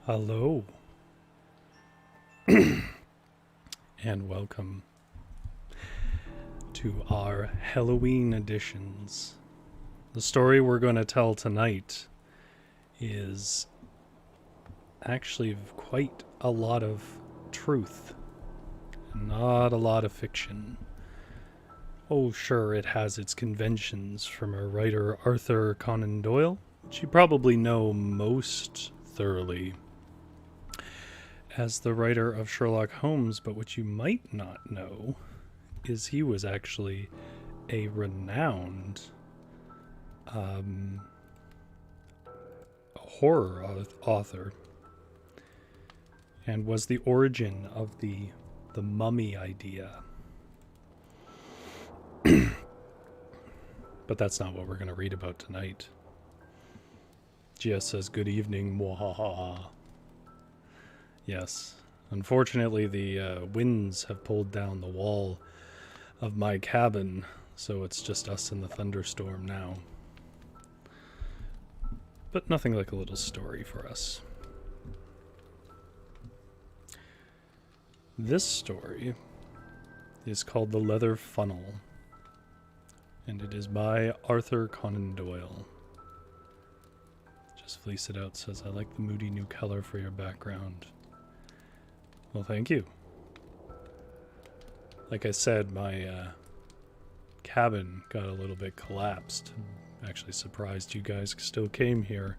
Hello, and welcome to our Halloween editions. The story we're going to tell tonight is actually quite a lot of truth, not a lot of fiction. Oh, sure, it has its conventions from our writer Arthur Conan Doyle, which you probably know most thoroughly as the writer of Sherlock Holmes, but what you might not know is he was actually a renowned horror author and was the origin of the mummy idea. But that's not what we're going to read about tonight. Gia says, "Good evening, mwahaha." Yes, unfortunately the winds have pulled down the wall of my cabin, so it's just us in the thunderstorm now. But nothing like a little story for us. This story is called The Leather Funnel, and it is by Arthur Conan Doyle. Just Fleece It Out says, "I like the moody new color for your background." Well, thank you. Like I said, my cabin got a little bit collapsed. I'm actually surprised you guys still came here.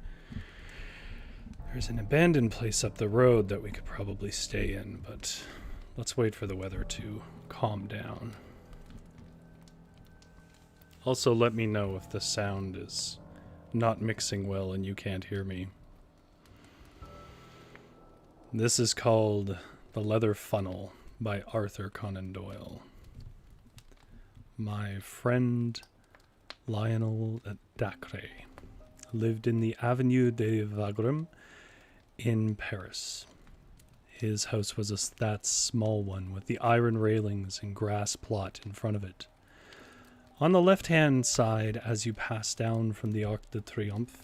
There's an abandoned place up the road that we could probably stay in, but let's wait for the weather to calm down. Also, let me know if the sound is not mixing well and you can't hear me. This is called The Leather Funnel by Arthur Conan Doyle. My friend Lionel Dacre lived in the Avenue de Wagram in Paris. His house was that small one with the iron railings and grass plot in front of it. On the left-hand side, as you pass down from the Arc de Triomphe,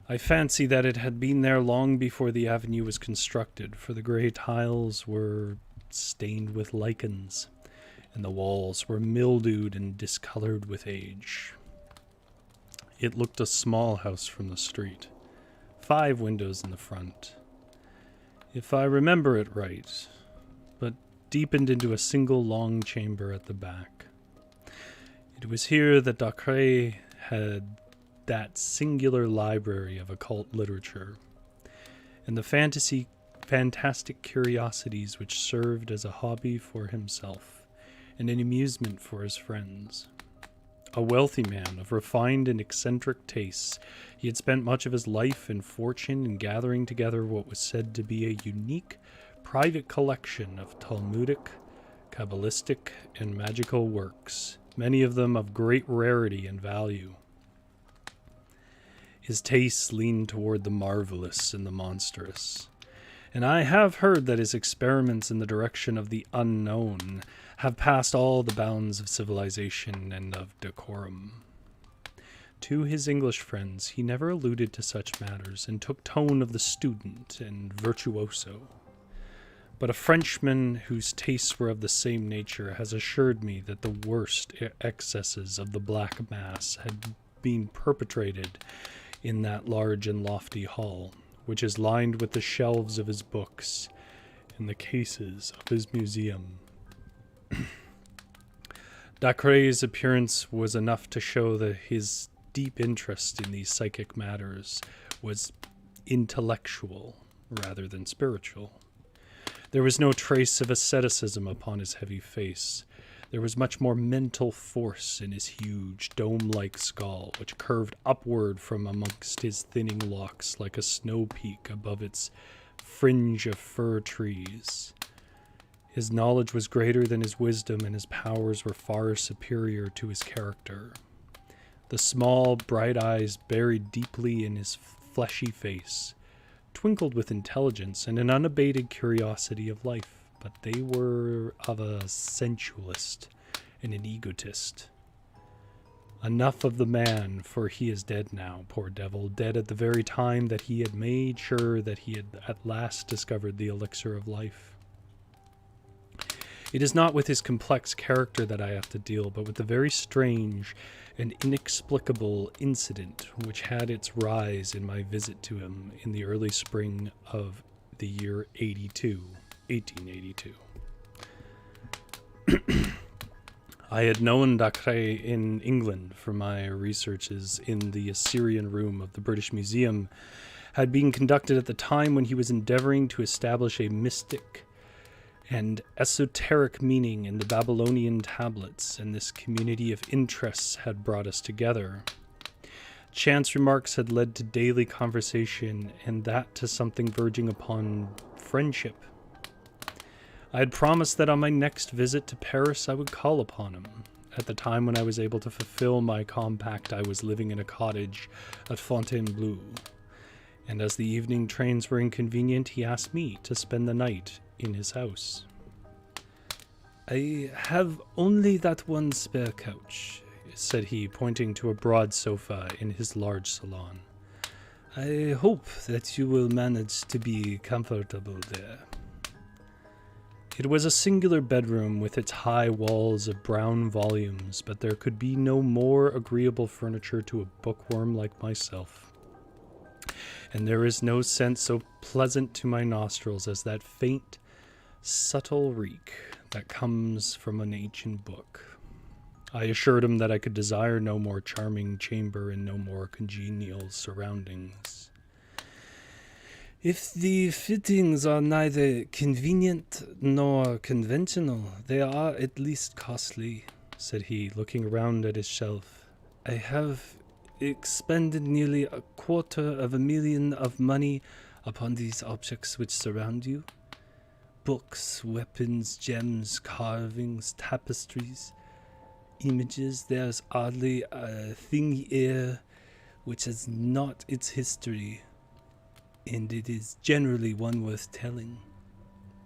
I fancy that it had been there long before the avenue was constructed, for the grey tiles were stained with lichens, and the walls were mildewed and discolored with age. It looked a small house from the street, 5 windows in the front, if I remember it right, but deepened into a single long chamber at the back. It was here that Dacre had that singular library of occult literature, and the fantastic curiosities which served as a hobby for himself and an amusement for his friends. A wealthy man of refined and eccentric tastes, he had spent much of his life and fortune in gathering together what was said to be a unique private collection of Talmudic, Kabbalistic, and magical works, many of them of great rarity and value. His tastes leaned toward the marvelous and the monstrous, and I have heard that his experiments in the direction of the unknown have passed all the bounds of civilization and of decorum. To his English friends he never alluded to such matters, and took tone of the student and virtuoso. But a Frenchman whose tastes were of the same nature has assured me that the worst excesses of the Black Mass had been perpetrated in that large and lofty hall, which is lined with the shelves of his books and the cases of his museum. Dacre's appearance was enough to show that his deep interest in these psychic matters was intellectual rather than spiritual. There was no trace of asceticism upon his heavy face. There was much more mental force in his huge, dome-like skull, which curved upward from amongst his thinning locks like a snow peak above its fringe of fir trees. His knowledge was greater than his wisdom, and his powers were far superior to his character. The small, bright eyes buried deeply in his fleshy face twinkled with intelligence and an unabated curiosity of life, but they were of a sensualist and an egotist. Enough of the man, for he is dead now, poor devil, dead at the very time that he had made sure that he had at last discovered the elixir of life. It is not with his complex character that I have to deal, but with the very strange and inexplicable incident which had its rise in my visit to him in the early spring of the year 1882. I had known Dacre in England for my researches in the Assyrian Room of the British Museum had been conducted at the time when he was endeavoring to establish a mystic and esoteric meaning in the Babylonian tablets, and this community of interests had brought us together. Chance remarks had led to daily conversation, and that to something verging upon friendship. I had promised that on my next visit to Paris I would call upon him. At the time when I was able to fulfill my compact, I was living in a cottage at Fontainebleau, and as the evening trains were inconvenient, he asked me to spend the night in his house. "I have only that one spare couch," said he, pointing to a broad sofa in his large salon. "I hope that you will manage to be comfortable there." It was a singular bedroom with its high walls of brown volumes, but there could be no more agreeable furniture to a bookworm like myself. And there is no scent so pleasant to my nostrils as that faint, subtle reek that comes from an ancient book. I assured him that I could desire no more charming chamber and no more congenial surroundings. "If the fittings are neither convenient nor conventional, they are at least costly," said he, looking around at his shelf. "I have expended nearly $250,000 of money upon these objects which surround you. Books, weapons, gems, carvings, tapestries, images. There's hardly a thing here which has not its history, and it is generally one worth telling."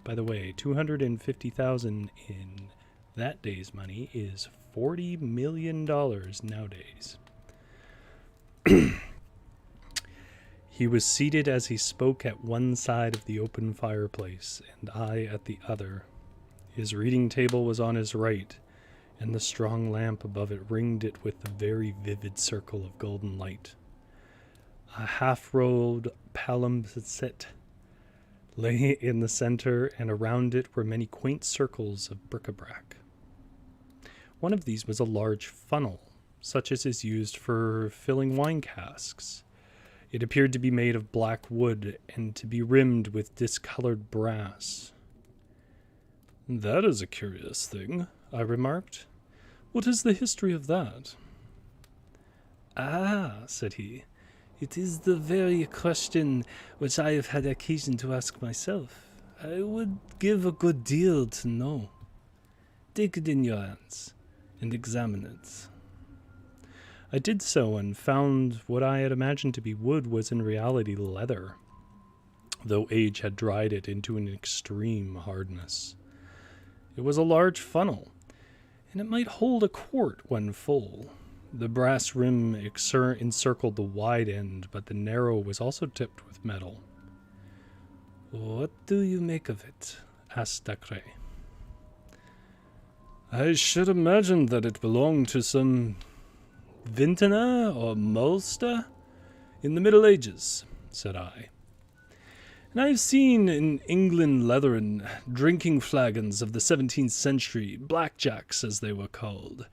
By the way, $250,000 in that day's money is $40 million nowadays. He was seated as he spoke at one side of the open fireplace, and I at the other. His reading table was on his right, and the strong lamp above it ringed it with a very vivid circle of golden light. A half-rolled palimpsest lay in the center, and around it were many quaint circles of bric-a-brac. One of these was a large funnel, such as is used for filling wine casks. It appeared to be made of black wood and to be rimmed with discolored brass. "That is a curious thing," I remarked. "What is the history of that?" "Ah," said he, "it is the very question which I have had occasion to ask myself. I would give a good deal to know. Take it in your hands and examine it." I did so and found what I had imagined to be wood was in reality leather, though age had dried it into an extreme hardness. It was a large funnel, and it might hold a quart when full. The brass rim encircled the wide end, but the narrow was also tipped with metal. "What do you make of it?" asked Dacre. "I should imagine that it belonged to some vintner or maltster in the Middle Ages," said I. "And I have seen in England leathern drinking flagons of the 17th century, blackjacks as they were called.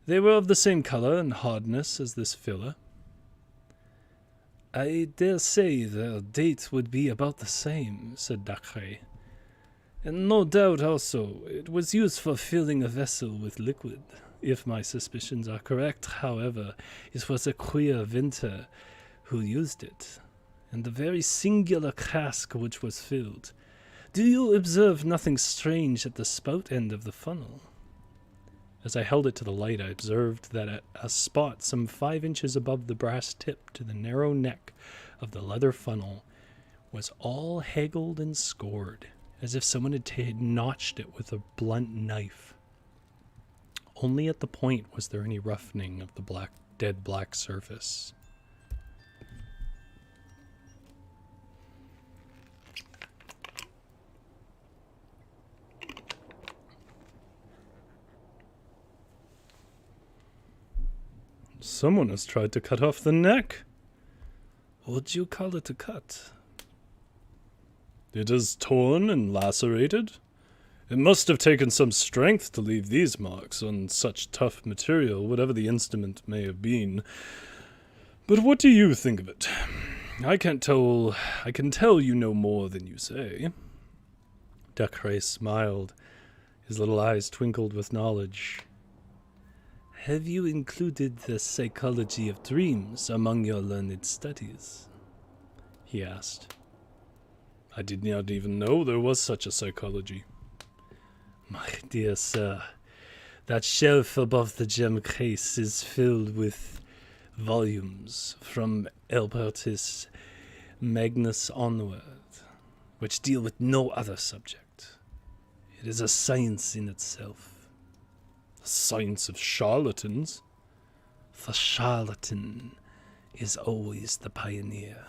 They were of the same color and hardness as this filler." "I dare say their date would be about the same," said Dacre. "And no doubt also it was used for filling a vessel with liquid. If my suspicions are correct, however, it was a queer vintner who used it, and the very singular cask which was filled. Do you observe nothing strange at the spout end of the funnel?" As I held it to the light, I observed that at a spot some 5 inches above the brass tip to the narrow neck of the leather funnel was all haggled and scored, as if someone had notched it with a blunt knife. Only at the point was there any roughening of the dead black surface. Someone has tried to cut off the neck. Would you call it a cut? It is torn and lacerated. It must have taken some strength to leave these marks on such tough material, whatever the instrument may have been. But what do you think of it? I can tell you know more than you say. Dacre smiled. His little eyes twinkled with knowledge. Have you included the psychology of dreams among your learned studies? He asked. I did not even know there was such a psychology. My dear sir, that shelf above the gem case is filled with volumes from Albertus Magnus onward, which deal with no other subject. It is a science in itself. A science of charlatans? The charlatan is always the pioneer.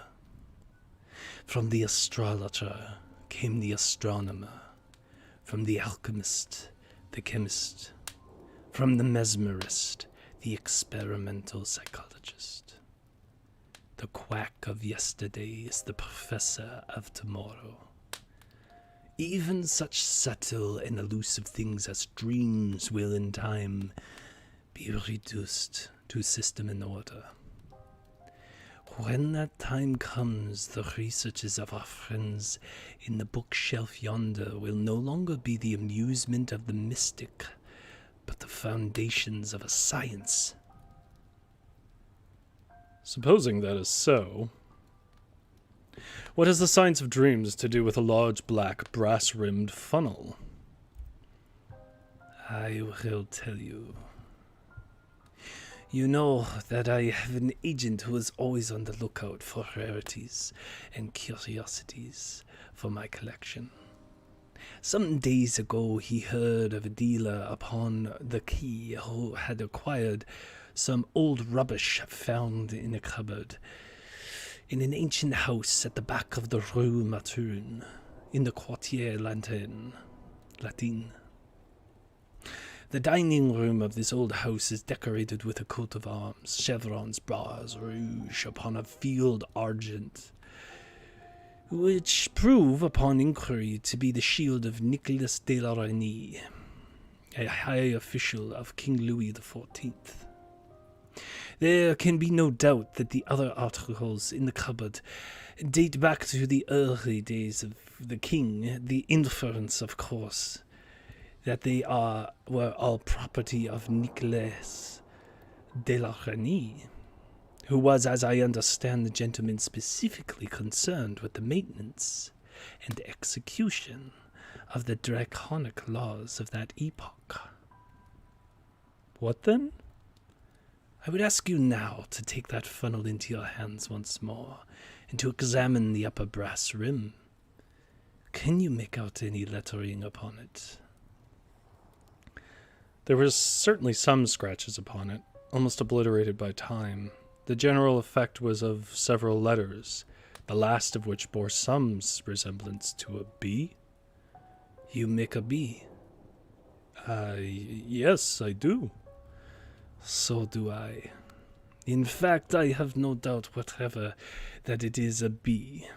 From the astrologer came the astronomer. From the alchemist, the chemist. From the mesmerist, the experimental psychologist. The quack of yesterday is the professor of tomorrow. Even such subtle and elusive things as dreams will in time be reduced to system and order. When that time comes, the researches of our friends in the bookshelf yonder will no longer be the amusement of the mystic, but the foundations of a science. Supposing that is so, what has the science of dreams to do with a large black brass-rimmed funnel? I will tell you. You know that I have an agent who is always on the lookout for rarities and curiosities for my collection. Some days ago he heard of a dealer upon the quay who had acquired some old rubbish found in a cupboard in an ancient house at the back of the Rue Materne in the Quartier Latin. The dining room of this old house is decorated with a coat of arms, chevrons, bras, rouge upon a field argent, which prove upon inquiry to be the shield of Nicolas de la Reynie, a high official of King Louis XIV. There can be no doubt that the other articles in the cupboard date back to the early days of the king, the inference, of course, that they were all property of Nicolas de la Reynie, who was, as I understand, the gentleman specifically concerned with the maintenance and execution of the draconic laws of that epoch. What then? I would ask you now to take that funnel into your hands once more, and to examine the upper brass rim. Can you make out any lettering upon it? There were certainly some scratches upon it, almost obliterated by time. The general effect was of several letters, the last of which bore some resemblance to a B. You make a B? Yes, I do. So do I. In fact, I have no doubt whatever that it is a B.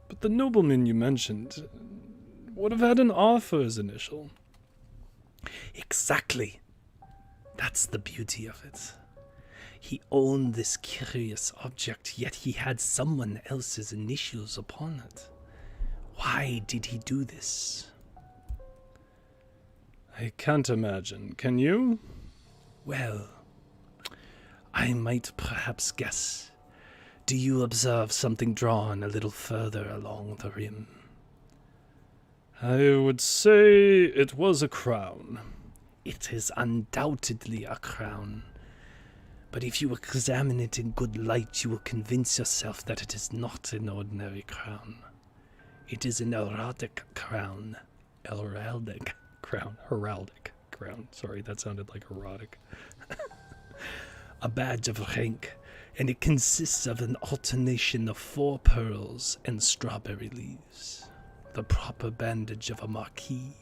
But the nobleman you mentioned would have had an R for his initial. Exactly. That's the beauty of it. He owned this curious object, yet he had someone else's initials upon it. Why did he do this? I can't imagine. Can you? Well, I might perhaps guess. Do you observe something drawn a little further along the rim? I would say it was a crown. It is undoubtedly a crown. But if you examine it in good light, you will convince yourself that it is not an ordinary crown. It is an heraldic crown. Heraldic crown. background. Sorry, that sounded like erotic. A badge of rank, and it consists of an alternation of 4 pearls and strawberry leaves. The proper bandage of a marquis.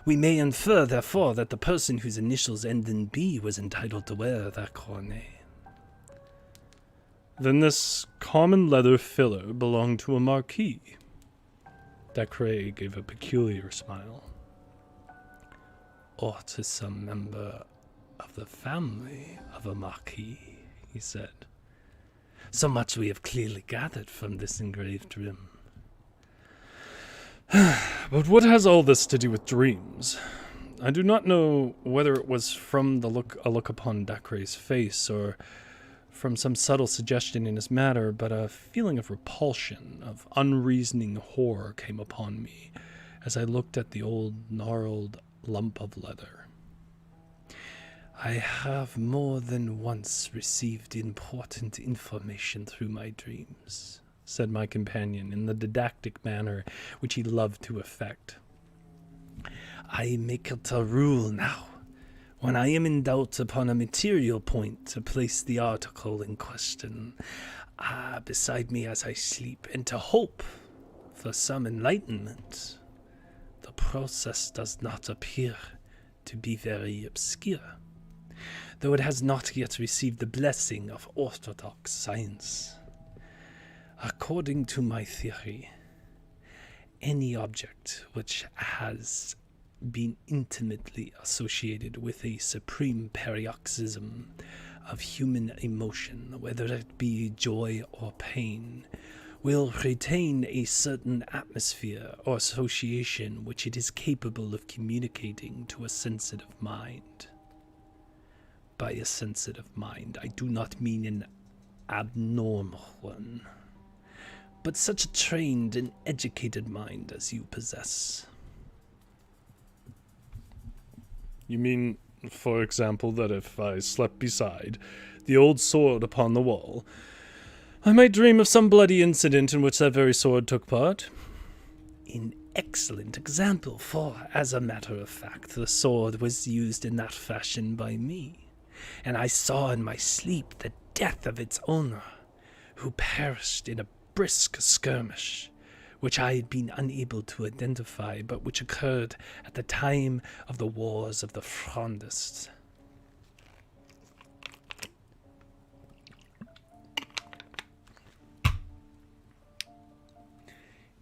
We may infer, therefore, that the person whose initials end in B was entitled to wear that coronet. Then this common leather filler belonged to a marquis. Dacre gave a peculiar smile. Or to some member of the family of a marquis, he said. So much we have clearly gathered from this engraved rim. But what has all this to do with dreams? I do not know whether it was from a look upon Dacre's face, or from some subtle suggestion in his manner, but a feeling of repulsion, of unreasoning horror came upon me as I looked at the old gnarled lump of leather. I have more than once received important information through my dreams, said my companion in the didactic manner which he loved to affect. I make it a rule now, when I am in doubt upon a material point, to place the article in question beside me as I sleep, and to hope for some enlightenment. The process does not appear to be very obscure, though it has not yet received the blessing of orthodox science. According to my theory, any object which has been intimately associated with a supreme paroxysm of human emotion, whether it be joy or pain, will retain a certain atmosphere or association which it is capable of communicating to a sensitive mind. By a sensitive mind, I do not mean an abnormal one, but such a trained and educated mind as you possess. You mean, for example, that if I slept beside the old sword upon the wall, I might dream of some bloody incident in which that very sword took part? An excellent example, for, as a matter of fact, the sword was used in that fashion by me, and I saw in my sleep the death of its owner, who perished in a brisk skirmish, which I had been unable to identify, but which occurred at the time of the Wars of the Frondists.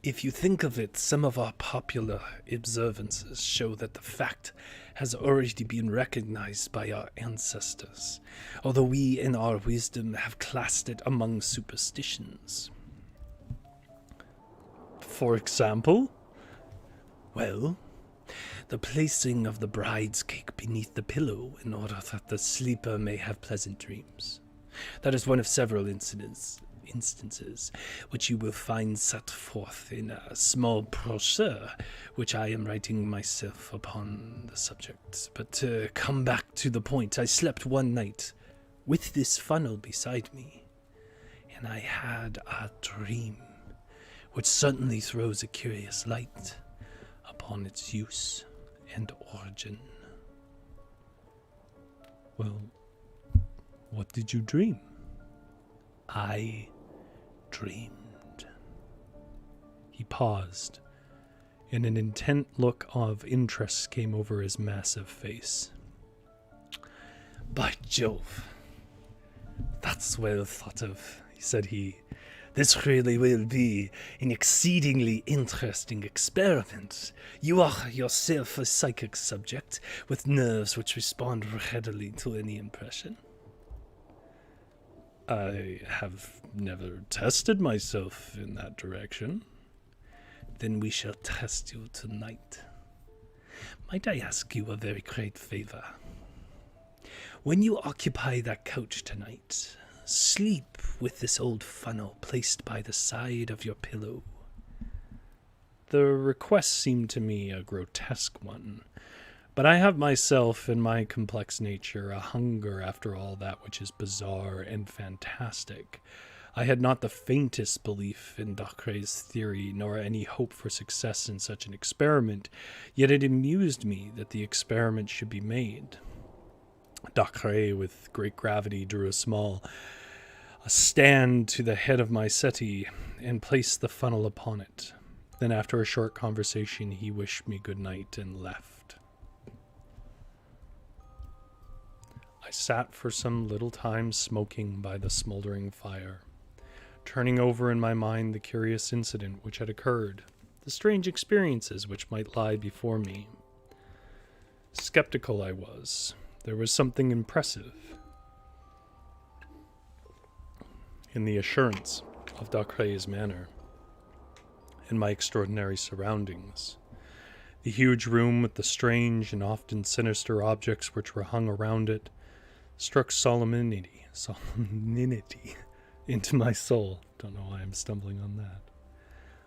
If you think of it, some of our popular observances show that the fact has already been recognized by our ancestors, although we in our wisdom have classed it among superstitions. For example? Well, the placing of the bride's cake beneath the pillow in order that the sleeper may have pleasant dreams. That is one of several instances which you will find set forth in a small brochure which I am writing myself upon the subject. But to come back to the point, I slept one night with this funnel beside me, and I had a dream which certainly throws a curious light upon its use and origin. Well, what did you dream? I dreamed. He paused, and an intent look of interest came over his massive face. By Jove, that's well thought of, said he. This really will be an exceedingly interesting experiment. You are yourself a psychic subject with nerves which respond readily to any impression. I have never tested myself in that direction. Then we shall test you tonight. Might I ask you a very great favor? When you occupy that couch tonight, sleep with this old funnel placed by the side of your pillow. The request seemed to me a grotesque one, but I have myself, in my complex nature, a hunger after all that which is bizarre and fantastic, I had not the faintest belief in Dacre's theory, nor any hope for success in such an experiment, yet it amused me that the experiment should be made. Dacre, with great gravity, drew a stand to the head of my settee and placed the funnel upon it. Then after a short conversation, he wished me good night and left. I sat for some little time smoking by the smoldering fire, turning over in my mind the curious incident which had occurred, the strange experiences which might lie before me. Skeptical I was. There was something impressive in the assurance of Dacre's manner, in my extraordinary surroundings. The huge room with the strange and often sinister objects which were hung around it struck solemnity into my soul. Don't know why I'm stumbling on that.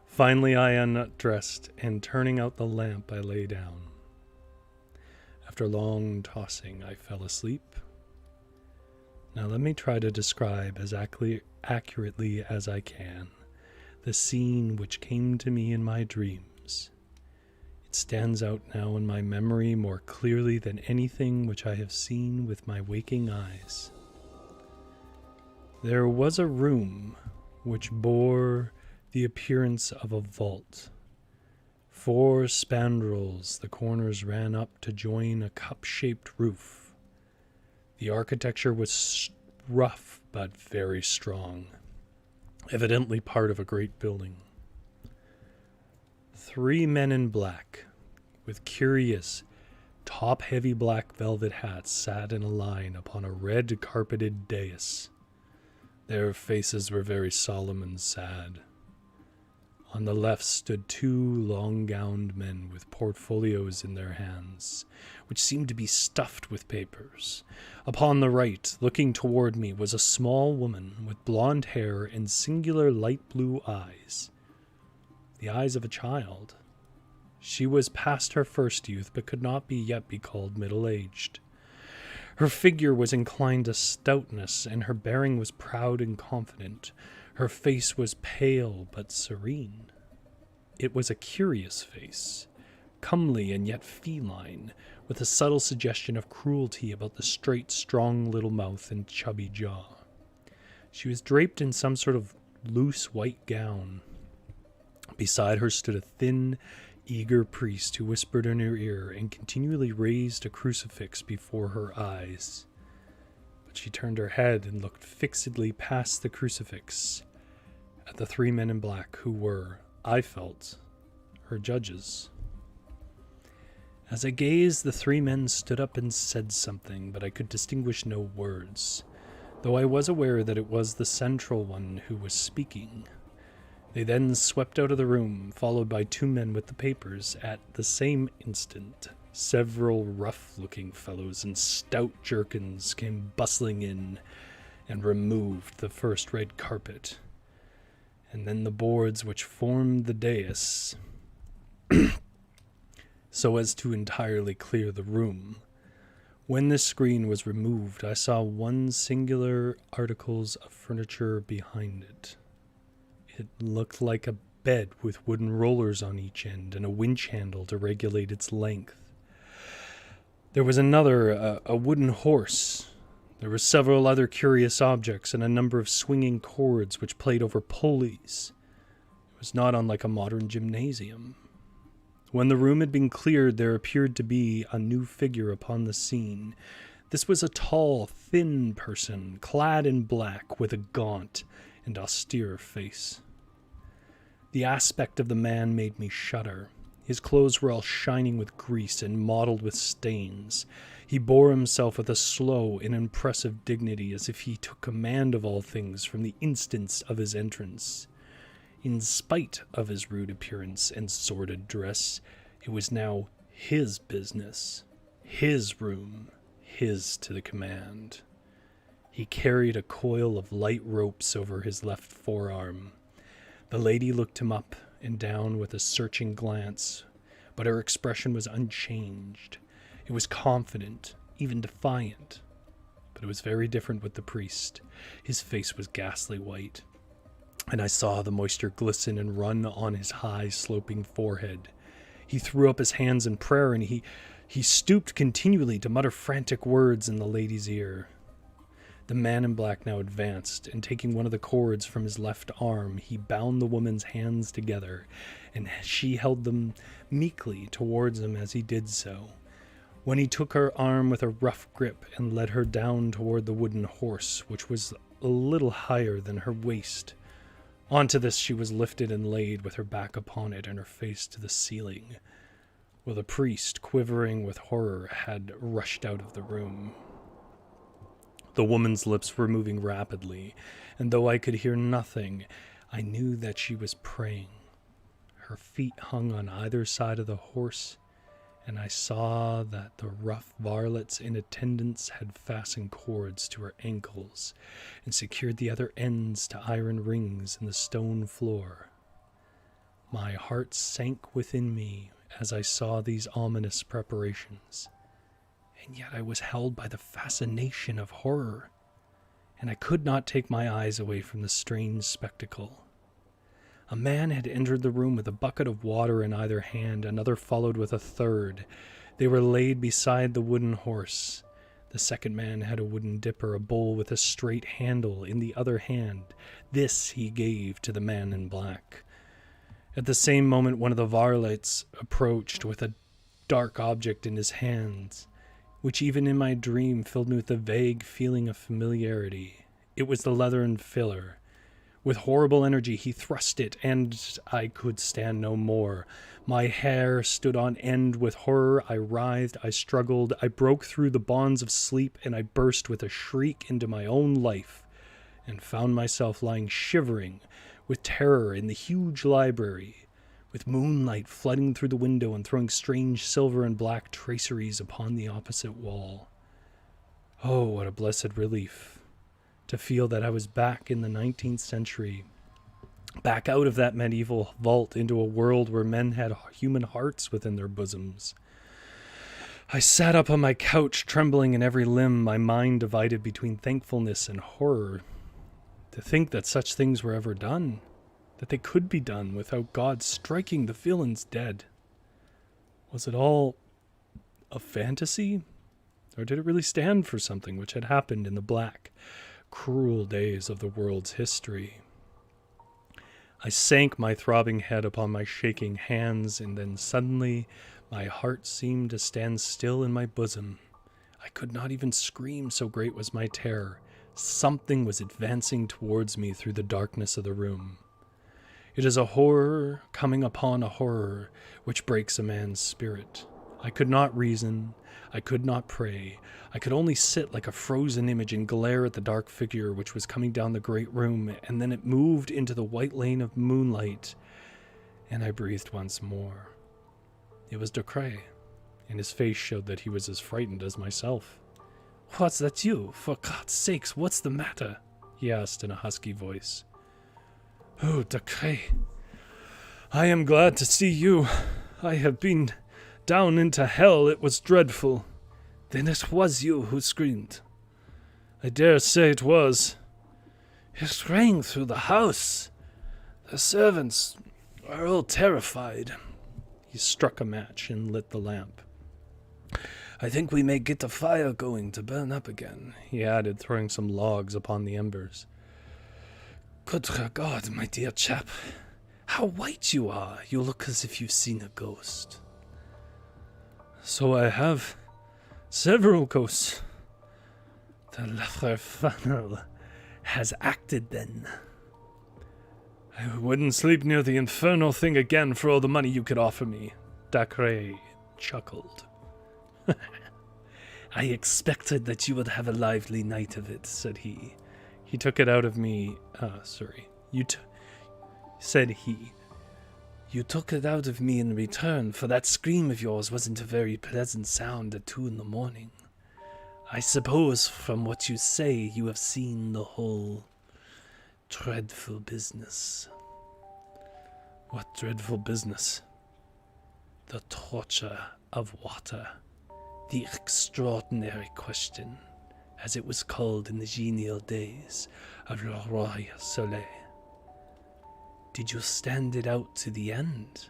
Finally, I undressed, and turning out the lamp, I lay down. After long tossing, I fell asleep. Now let me try to describe as accurately as I can the scene which came to me in my dreams. It stands out now in my memory more clearly than anything which I have seen with my waking eyes. There was a room which bore the appearance of a vault. 4 spandrels, the corners ran up to join a cup-shaped roof. The architecture was rough but very strong, evidently part of a great building. 3 men in black, with curious, top-heavy black velvet hats, sat in a line upon a red-carpeted dais. Their faces were very solemn and sad. On the left stood 2 long-gowned men with portfolios in their hands, which seemed to be stuffed with papers. Upon the right, looking toward me, was a small woman with blonde hair and singular light blue eyes. The eyes of a child. She was past her first youth, but could not yet be called middle-aged. Her figure was inclined to stoutness, and her bearing was proud and confident. Her face was pale but serene. It was a curious face, comely and yet feline, with a subtle suggestion of cruelty about the straight, strong little mouth and chubby jaw. She was draped in some sort of loose white gown. Beside her stood a thin, eager priest who whispered in her ear and continually raised a crucifix before her eyes. But she turned her head and looked fixedly past the crucifix at the 3 men in black who were, I felt, her judges. As I gazed, the 3 men stood up and said something, but I could distinguish no words, though I was aware that it was the central one who was speaking. They then swept out of the room, followed by 2 men with the papers. At the same instant, several rough-looking fellows in stout jerkins came bustling in and removed the first red carpet, and then the boards which formed the dais, so as to entirely clear the room. When this screen was removed, I saw 1 singular articles of furniture behind it. It looked like a bed with wooden rollers on each end and a winch handle to regulate its length. There was another, a wooden horse. There were several other curious objects and a number of swinging cords which played over pulleys. It was not unlike a modern gymnasium. When the room had been cleared, there appeared to be a new figure upon the scene. This was a tall, thin person, clad in black, with a gaunt and austere face. The aspect of the man made me shudder. His clothes were all shining with grease and mottled with stains. He bore himself with a slow and impressive dignity, as if he took command of all things from the instant of his entrance. In spite of his rude appearance and sordid dress, it was now his business, his room, his to the command. He carried a coil of light ropes over his left forearm. The lady looked him up and down with a searching glance, but her expression was unchanged. It was confident, even defiant. But it was very different with the priest. His face was ghastly white. and I saw the moisture glisten and run on his high, sloping forehead. He threw up his hands in prayer, and he stooped continually to mutter frantic words in the lady's ear. The man in black now advanced, and taking one of the cords from his left arm, he bound the woman's hands together, and she held them meekly towards him as he did so. When he took her arm with a rough grip and led her down toward the wooden horse, which was a little higher than her waist. Onto this she was lifted and laid with her back upon it and her face to the ceiling, while the priest, quivering with horror, had rushed out of the room. The woman's lips were moving rapidly, and though I could hear nothing, I knew that she was praying. Her feet hung on either side of the horse, and I saw that the rough varlets in attendance had fastened cords to her ankles and secured the other ends to iron rings in the stone floor. My heart sank within me as I saw these ominous preparations, and yet I was held by the fascination of horror, and I could not take my eyes away from the strange spectacle. A man had entered the room with a bucket of water in either hand, another followed with a third. They were laid beside the wooden horse. The second man had a wooden dipper, a bowl with a straight handle in the other hand. This he gave to the man in black. At the same moment, one of the varlets approached with a dark object in his hands, which even in my dream filled me with a vague feeling of familiarity. It was the leathern filler. With horrible energy he thrust it, and I could stand no more. My hair stood on end with horror. I writhed, I struggled, I broke through the bonds of sleep, and I burst with a shriek into my own life, and found myself lying shivering with terror in the huge library, with moonlight flooding through the window and throwing strange silver and black traceries upon the opposite wall. Oh, what a blessed relief to feel that I was back in the 19th century, back out of that medieval vault into a world where men had human hearts within their bosoms. I sat up on my couch, trembling in every limb, my mind divided between thankfulness and horror. To think that such things were ever done, that they could be done without God striking the villains dead. Was it all a fantasy? Or did it really stand for something which had happened in the black, cruel days of the world's history? I sank my throbbing head upon my shaking hands, and then suddenly my heart seemed to stand still in my bosom. I could not even scream, so great was my terror. Something was advancing towards me through the darkness of the room. It is a horror coming upon a horror which breaks a man's spirit. I could not reason. I could not pray. I could only sit like a frozen image and glare at the dark figure which was coming down the great room, and then it moved into the white lane of moonlight, and I breathed once more. It was Ducray, and his face showed that he was as frightened as myself. "What's that you? For God's sakes, what's the matter?" he asked in a husky voice. "Oh, Ducray, I am glad to see you. I have been down into hell. It was dreadful." "Then it was you who screamed?" "I dare say it was. It rang through the house. The servants are all terrified." He struck a match and lit the lamp. "I think we may get a fire going to burn up again," he added, throwing some logs upon the embers. "Good God, my dear chap, how white you are. You look as if you've seen a ghost." "So I have. Several ghosts." "The Lafrefano has acted then." "I wouldn't sleep near the infernal thing again for all the money you could offer me." Ducray chuckled. "I expected that you would have a lively night of it," said he. He took it out of me. Said he. "You took it out of me in return, for that scream of yours wasn't a very pleasant sound at 2 a.m. I suppose from what you say you have seen the whole dreadful business." "What dreadful business?" "The torture of water. The extraordinary question, as it was called in the genial days of Le Roi Soleil." Did you stand it out to the end?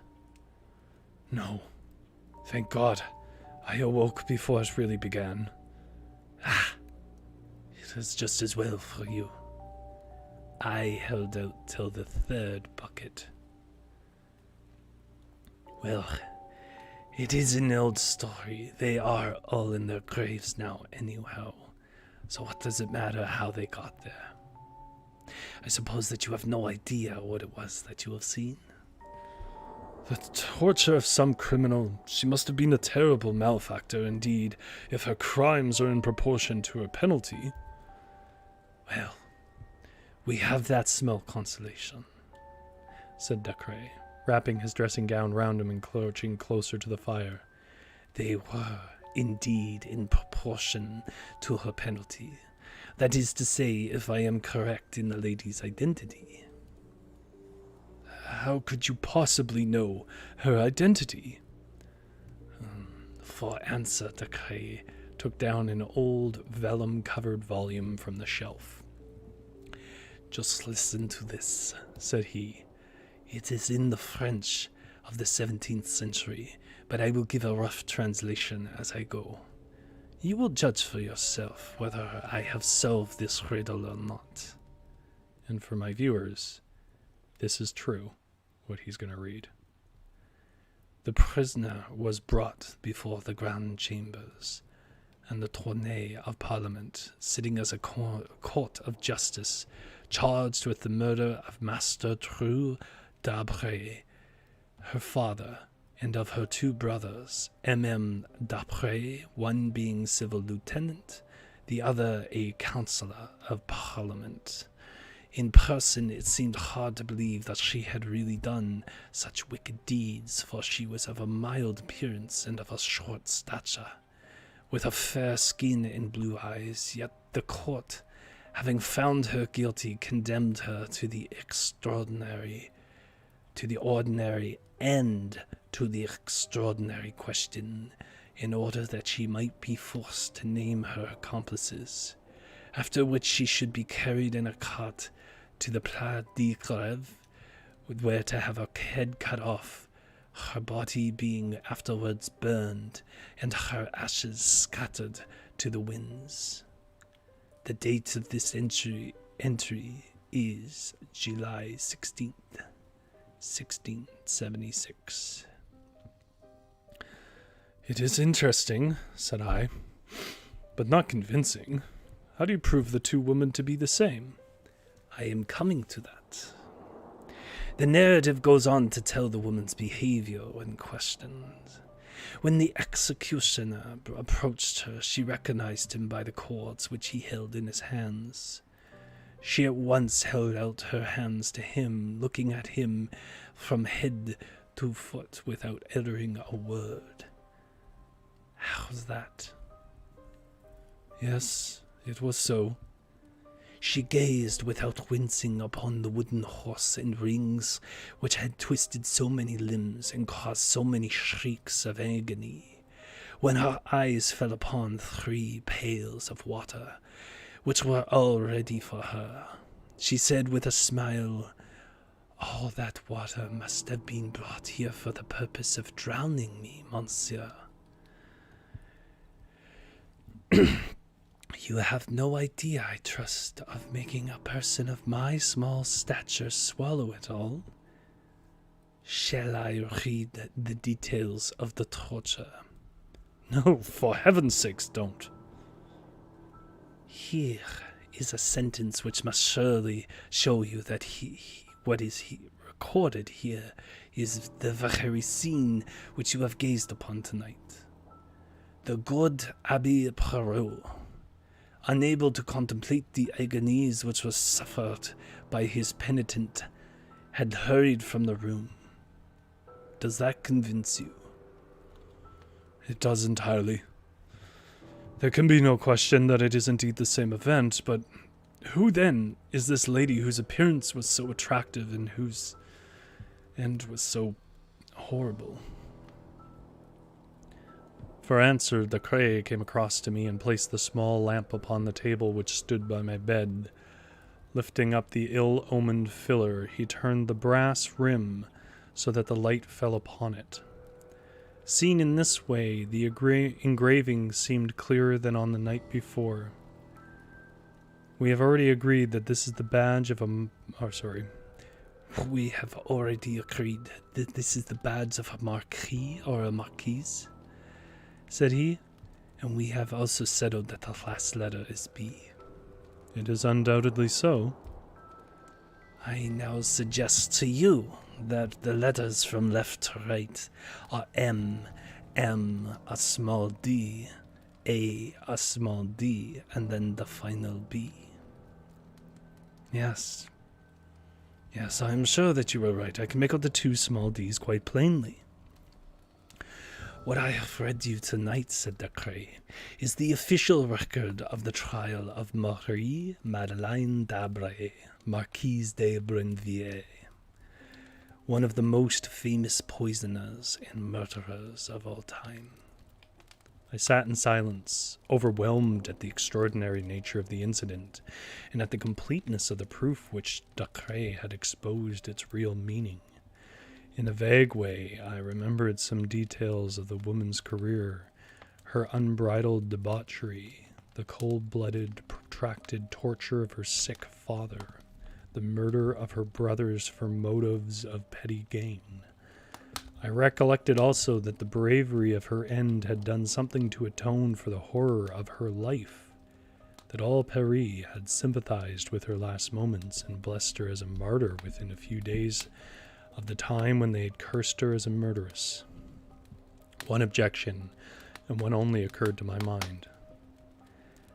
No. Thank God. I awoke before it really began. It was just as well for you. I held out till the third bucket. Well, it is an old story. They are all in their graves now anyhow. So what does it matter how they got there? I suppose that you have no idea what it was that you have seen? The torture of some criminal. She must have been a terrible malefactor indeed, if her crimes are in proportion to her penalty. Well, we have that small consolation, said Dacre, wrapping his dressing gown round him and crouching closer to the fire. They were, indeed, in proportion to her penalty. That is to say, if I am correct in the lady's identity. How could you possibly know her identity? For answer, Dacre took down an old vellum-covered volume from the shelf. Just listen to this, said he. It is in the French of the 17th century, but I will give a rough translation as I go. You will judge for yourself whether I have solved this riddle or not. And for my viewers, this is true, what he's going to read. The prisoner was brought before the Grand Chambers, and the Tournay of Parliament, sitting as a court of justice, charged with the murder of Master True d'Abré, her father, and of her two brothers, M.M. d'Après, one being civil lieutenant, the other a councillor of Parliament. In person, it seemed hard to believe that she had really done such wicked deeds, for she was of a mild appearance and of a short stature, with a fair skin and blue eyes. Yet the court, having found her guilty, condemned her to the ordinary and to the extraordinary question, in order that she might be forced to name her accomplices, after which she should be carried in a cart to the Place de Grève, where to have her head cut off, her body being afterwards burned, and her ashes scattered to the winds. The date of this entry is July 16th, 1676. It is interesting, said I, but not convincing. How do you prove the two women to be the same? I am coming to that. The narrative goes on to tell the woman's behavior when questioned. When the executioner approached her, she recognized him by the cords which he held in his hands. She at once held out her hands to him, looking at him from head to foot without uttering a word. How's that? Yes, it was so. She gazed without wincing upon the wooden horse and rings which had twisted so many limbs and caused so many shrieks of agony. When her eyes fell upon 3 pails of water, which were all ready for her, she said with a smile, "All that water must have been brought here for the purpose of drowning me, monsieur." You have no idea, I trust, of making a person of my small stature swallow it all. Shall I read the details of the torture? No, for heaven's sakes, don't. Here is a sentence which must surely show you that what is recorded here is the very scene which you have gazed upon tonight. The good Abbé Perrault, unable to contemplate the agonies which were suffered by his penitent, had hurried from the room. Does that convince you? It does entirely. There can be no question that it is indeed the same event, but who then is this lady whose appearance was so attractive and whose end was so horrible? For answer, Dacre came across to me and placed the small lamp upon the table which stood by my bed. Lifting up the ill-omened filler, he turned the brass rim so that the light fell upon it. Seen in this way, the engraving seemed clearer than on the night before. We have already agreed that this is the badge of a... We have already agreed that this is the badge of a marquis or a marquise, said he, and we have also settled that the last letter is B. It is undoubtedly so. I now suggest to you that the letters from left to right are M, a small d, A, a small d, and then the final B. Yes, I am sure that you are right. I can make out the two small d's quite plainly. What I have read you tonight, said Dacre, is the official record of the trial of Marie Madeleine d'Abré, Marquise de Brinvilliers, one of the most famous poisoners and murderers of all time. I sat in silence, overwhelmed at the extraordinary nature of the incident, and at the completeness of the proof which Dacre had exposed its real meaning. In a vague way, I remembered some details of the woman's career, her unbridled debauchery, the cold-blooded, protracted torture of her sick father, the murder of her brothers for motives of petty gain. I recollected also that the bravery of her end had done something to atone for the horror of her life, that all Paris had sympathized with her last moments and blessed her as a martyr within a few days of the time when they had cursed her as a murderess. One objection, and one only, occurred to my mind.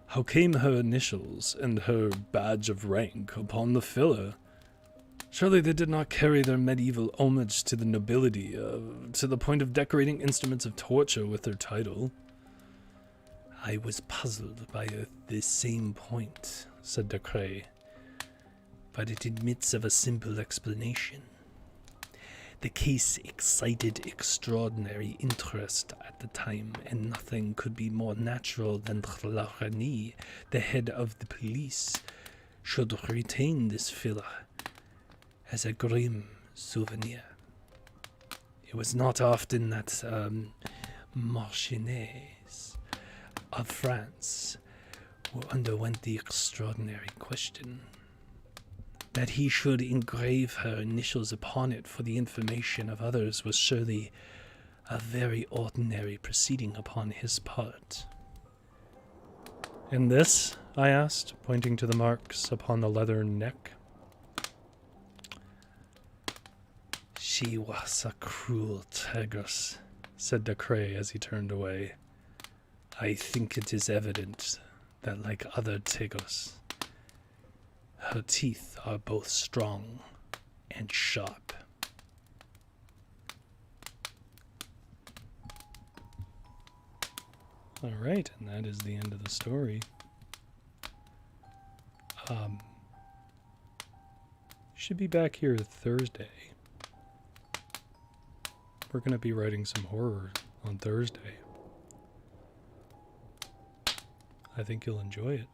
How came her initials and her badge of rank upon the filler? Surely they did not carry their medieval homage to the nobility, to the point of decorating instruments of torture with their title. I was puzzled by this same point, said Dacre, but it admits of a simple explanation. The case excited extraordinary interest at the time, and nothing could be more natural than Larranie, the head of the police, should retain this filler as a grim souvenir. It was not often that Marchioness of France underwent the extraordinary question. That he should engrave her initials upon it for the information of others was surely a very ordinary proceeding upon his part. And this? I asked, pointing to the marks upon the leathern neck. She was a cruel tigress, said Dacre as he turned away. I think it is evident that, like other tigers, her teeth are both strong and sharp. All right, and that is the end of the story. Should be back here Thursday. We're going to be writing some horror on Thursday. I think you'll enjoy it.